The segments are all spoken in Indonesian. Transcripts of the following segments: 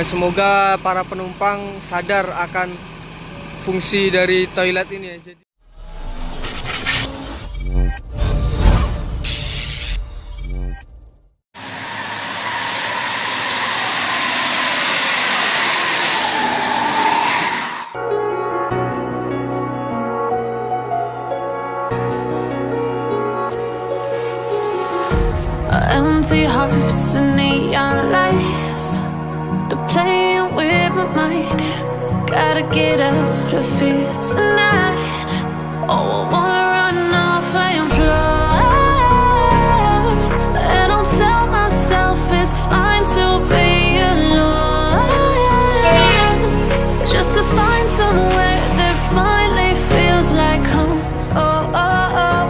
Semoga para penumpang sadar akan fungsi dari toilet ini ya. Jadi empty hearts and neon lights, they're playing with my mind. Gotta get out of here tonight. Oh, I wanna run off and fly, and I'll tell myself it's fine to be alone, just to find somewhere that finally feels like home. Oh, oh, oh.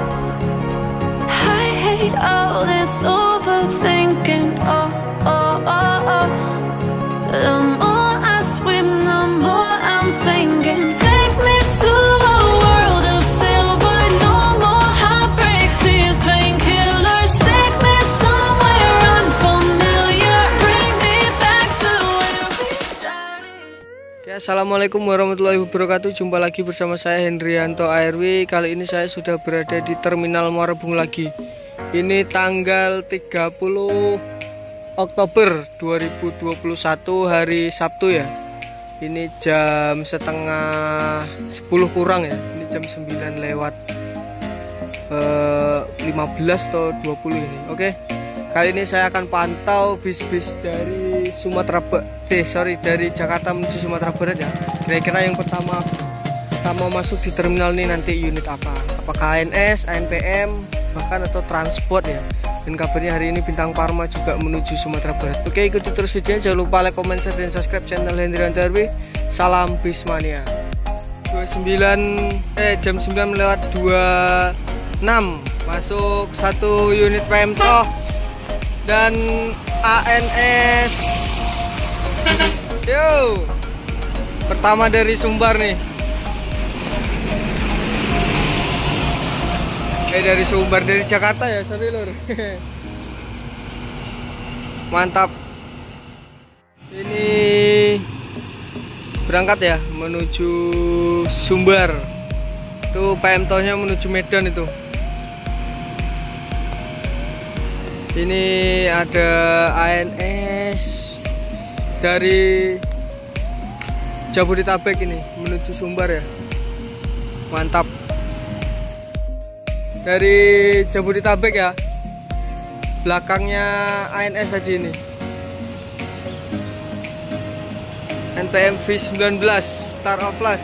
I hate all this overthinking. Oh, oh, oh, oh. The more I swim, the more I'm sinking. Take me to a world of silver. No more heartbreaks, tears, painkillers. Take me somewhere unfamiliar. Bring me back to where we started. Oke, assalamualaikum warahmatullahi wabarakatuh. Jumpa lagi bersama saya Hendrianto ARW. Kali ini saya sudah berada di Terminal Muara Bungu lagi. Ini tanggal 30 Oktober 2021 hari Sabtu ya. Ini jam setengah 10 kurang ya. Ini jam 9 lewat 15 atau 20 ini. Oke. Kali ini saya akan pantau bis-bis dari dari Jakarta menuju Sumatera Barat ya. Kira-kira yang pertama masuk di terminal ini nanti unit apa? Apakah ANS, ANPM, bahkan atau transport ya. Dan kabarnya hari ini Bintang Parma juga menuju Sumatera Barat. Oke, ikuti terus videonya. Jangan lupa like, comment, share, dan subscribe channel Hendrianto ARW. Salam Bismania. Jam 9 lewat 26 masuk satu unit PMTOH dan ANS. Yo, pertama dari Sumbar nih. Dari Sumbar, dari Jakarta ya, sorry lur. Mantap. Ini berangkat ya menuju Sumbar. Tuh PMTOH-nya menuju Medan itu. Ini ada ANS dari Jabodetabek ini menuju Sumbar ya. Mantap. Dari Jabodetabek ya, belakangnya ANS tadi ini. NPM V19 Star of Life.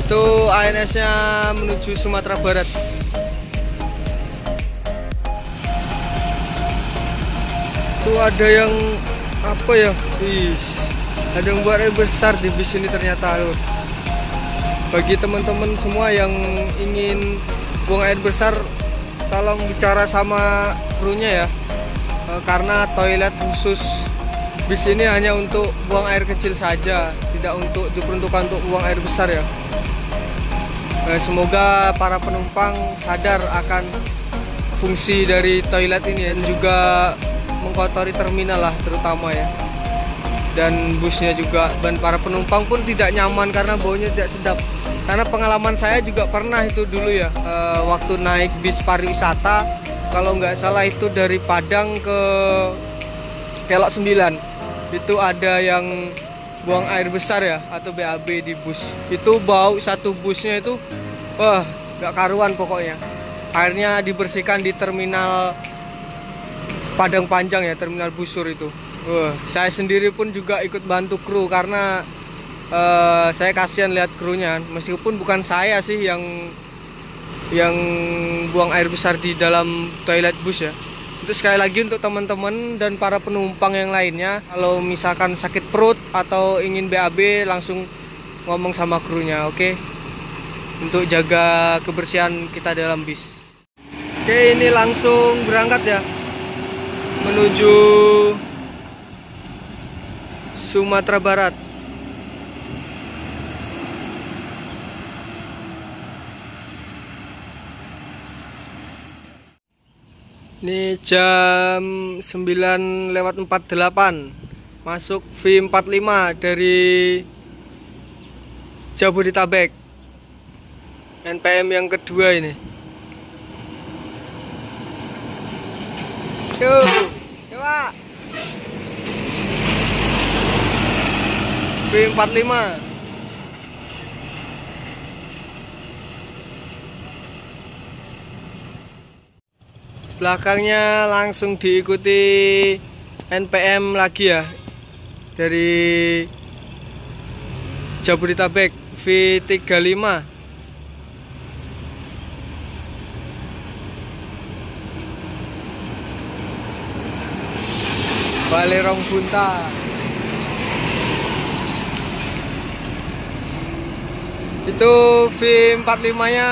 Itu ANS-nya menuju Sumatera Barat. Tuh ada yang apa ya, ada yang buat air besar di bis ini ternyata loh. Bagi teman-teman semua yang ingin buang air besar, tolong bicara sama krunya ya, karena toilet khusus bis ini hanya untuk buang air kecil saja, tidak untuk diperuntukkan untuk buang air besar ya. Semoga para penumpang sadar akan fungsi dari toilet ini dan juga mengkotori terminal lah terutama ya, dan busnya juga, dan para penumpang pun tidak nyaman karena baunya tidak sedap. Karena pengalaman saya juga pernah itu dulu ya, waktu naik bis pariwisata, kalau nggak salah itu dari Padang ke Kelok 9, itu ada yang buang air besar ya atau BAB di bus. Itu bau satu busnya itu, wah nggak karuan pokoknya. Akhirnya dibersihkan di terminal Padang Panjang ya, terminal busur itu. Saya sendiri pun juga ikut bantu kru karena saya kasihan lihat krunya, meskipun bukan saya sih yang buang air besar di dalam toilet bus ya. Itu sekali lagi untuk teman-teman dan para penumpang yang lainnya, kalau misalkan sakit perut atau ingin BAB langsung ngomong sama krunya, oke? Untuk jaga kebersihan kita dalam bis. Oke, ini langsung berangkat ya menuju Sumatera Barat. Ini jam 9:48 masuk V45 dari Jabodetabek. NPM yang kedua ini. Yuk, coba. V45. Belakangnya langsung diikuti NPM lagi ya, dari Jabodetabek V35. Balerong Bunta. Itu V45 nya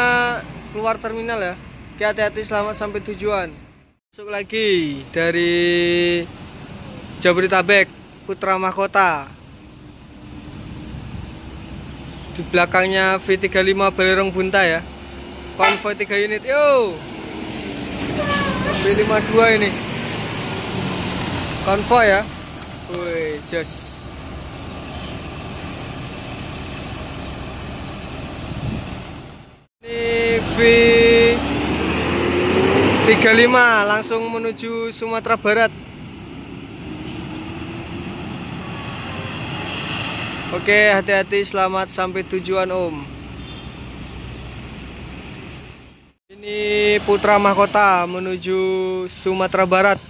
keluar terminal ya. Oke, hati-hati, selamat sampai tujuan. Masuk lagi dari Jabodetabek Putra Mahkota. Di belakangnya V35 Balerong Bunta ya. Konvoi 3 unit. Yo. V52 ini. Konvoi ya. Woi, jos. Ini V35 langsung menuju Sumatera Barat. Oke, hati-hati, selamat sampai tujuan Om. Ini Putra Mahkota menuju Sumatera Barat.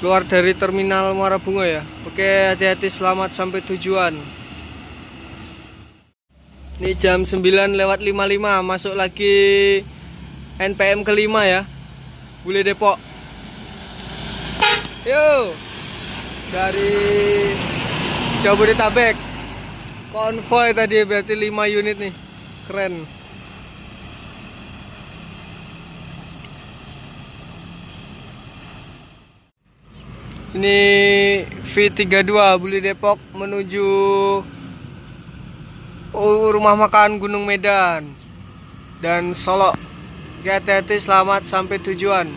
Keluar dari terminal Muara Bungo ya. Oke, hati-hati, selamat sampai tujuan. Ini jam 9:55 masuk lagi NPM kelima ya, Bule Depok. Yo, dari Jabodetabek. Konvoi tadi berarti 5 unit nih. Keren. Ini V32 Bule Depok menuju rumah makan Gunung Medan dan Solo. Hati-hati, selamat sampai tujuan.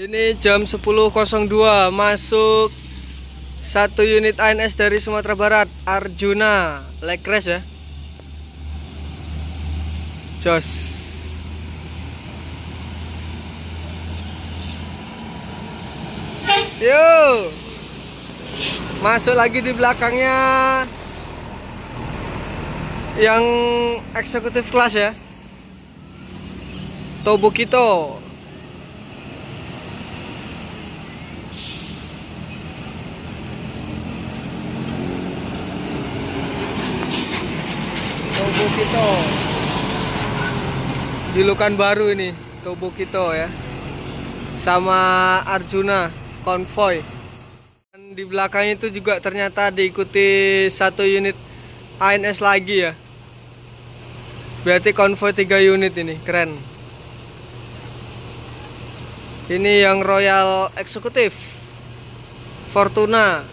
Ini jam 10:02 masuk 1 unit ANS dari Sumatera Barat, Arjuna Lekres ya. Jos. Yo. Masuk lagi di belakangnya yang eksekutif kelas ya. Tobokito. Tobokito. Julukan baru ini, Tobokito ya. Sama Arjuna Konvoi. Dan di belakangnya itu juga ternyata diikuti 1 unit ANS lagi ya. Berarti konvoi 3 unit ini, keren. Ini yang Royal Eksekutif Fortuna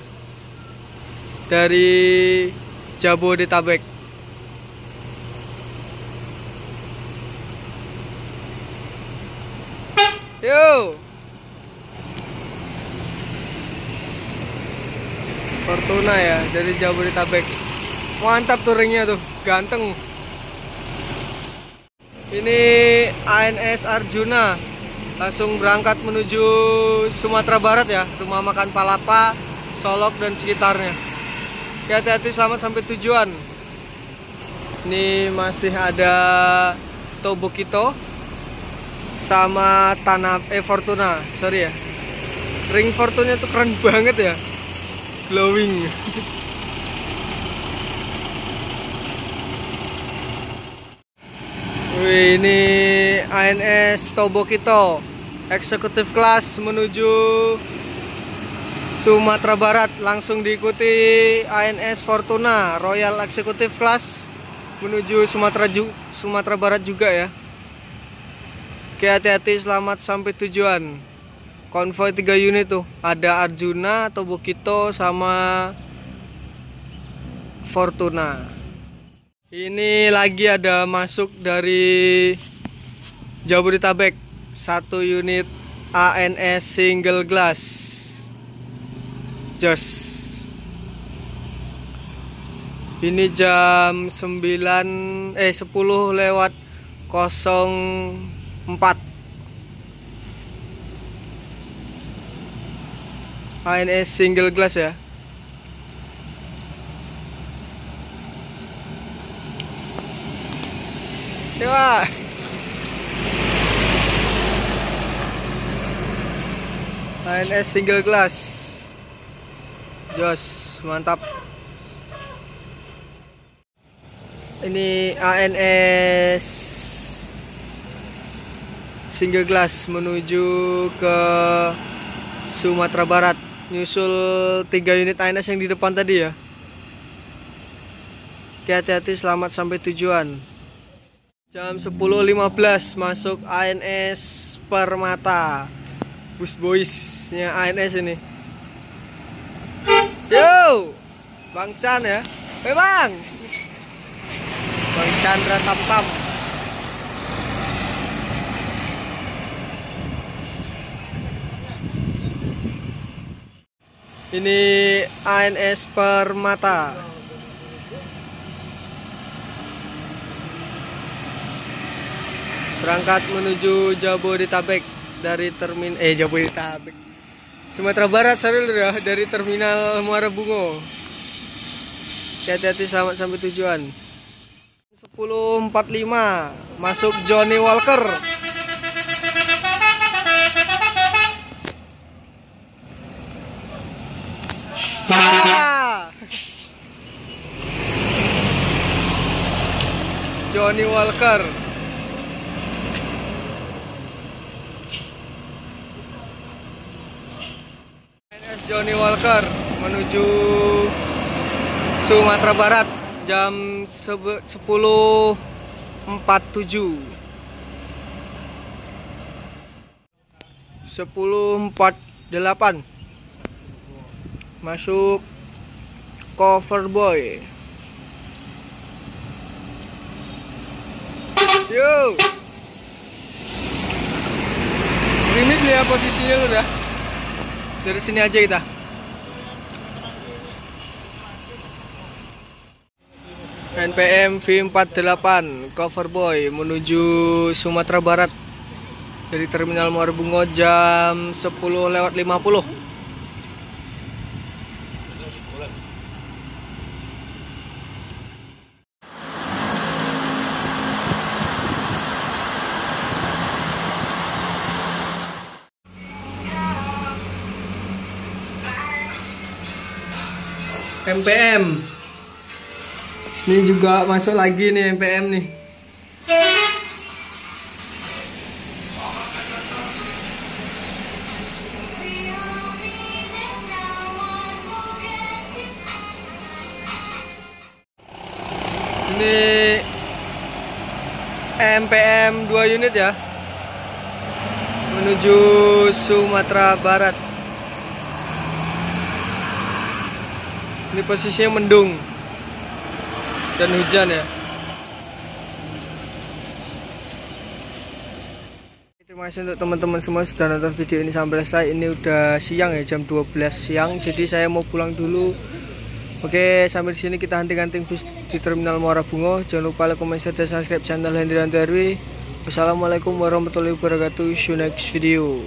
dari Jabodetabek. Yo, Fortuna ya dari Jabodetabek. Mantap touringnya tuh, ganteng. Ini ANS Arjuna langsung berangkat menuju Sumatera Barat ya, rumah makan Palapa, Solok dan sekitarnya. Hati-hati, selamat sampai tujuan. Ini masih ada Tobokito sama Fortuna, sorry ya. Ring Fortuna tuh keren banget ya, glowing. Wih, ini ANS Tobokito eksekutif kelas menuju Sumatera Barat, langsung diikuti ANS Fortuna Royal Eksekutif kelas menuju Sumatera Barat juga ya. Oke, hati-hati, selamat sampai tujuan. konvoi 3 unit tuh. Ada Arjuna, Tobukito, sama Fortuna. Ini lagi ada masuk dari Jabodetabek 1 unit ANS single glass. Jos. Ini jam 10 lewat 04. ANS single glass ya. Coba. ANS single glass. Jos, mantap. Ini ANS single glass menuju ke Sumatera Barat, nyusul 3 unit ANS yang di depan tadi ya. Oke, hati-hati, selamat sampai tujuan. Jam 10.15 masuk ANS Permata. Bus boysnya ANS ini. Yo, Bang Chan ya. Bang Chandra Tam. Ini ANS Permata. Berangkat menuju Jabodetabek dari Jabodetabek. Sumatera Barat, ya, dari terminal Muara Bungo. Hati-hati, selamat sampai tujuan. 10.45 masuk Johnny Walker. Johnny Walker. Johnny Walker menuju Sumatera Barat jam 10.47. Masuk Cover Boy. Yo, rimis nih ya posisinya lu dah. Dari sini aja kita. NPM V48 Cover Boy menuju Sumatera Barat dari terminal Muara Bungo jam 10.50. MPM ini juga masuk lagi nih, MPM nih. Ini MPM 2 unit ya, menuju Sumatera Barat. Ini posisinya mendung dan hujan ya. Terima kasih untuk teman-teman semua sudah nonton video ini sampai selesai. Ini udah siang ya, jam 12 siang. Jadi saya mau pulang dulu. Oke, sampai di sini kita hunting-hunting bus di terminal Muara Bungo. Jangan lupa like, comment, share, dan subscribe channel Hendrianto RW. Wassalamualaikum warahmatullahi wabarakatuh. See you next video.